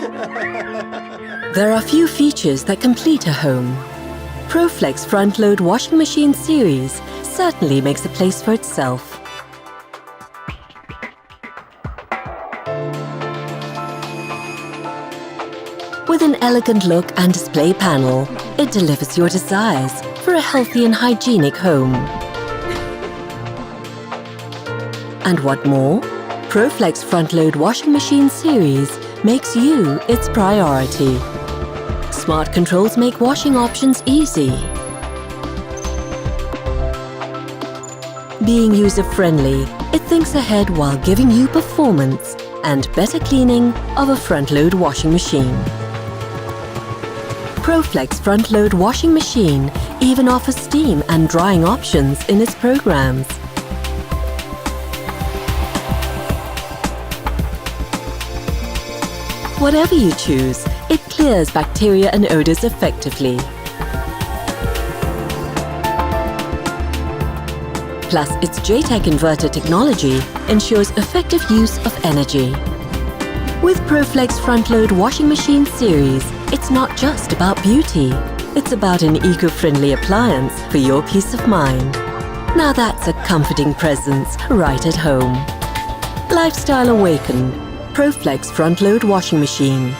There are few features that complete a home. ProFlex front-load washing machine series certainly makes a place for itself. With an elegant look and display panel, it delivers your desires for a healthy and hygienic home. And what more? ProFlex front-load washing machine series makes you its priority. Smart controls make washing options easy. Being user-friendly, it thinks ahead while giving you performance and better cleaning of a front-load washing machine. ProFlex front-load washing machine even offers steam and drying options in its programs. Whatever you choose, it clears bacteria and odors effectively. Plus, its JTEC inverter technology ensures effective use of energy. With ProFlex front-load washing machine series, it's not just about beauty. It's about an eco-friendly appliance for your peace of mind. Now that's a comforting presence right at home. Lifestyle awakened. ProFlex front-load washing machine.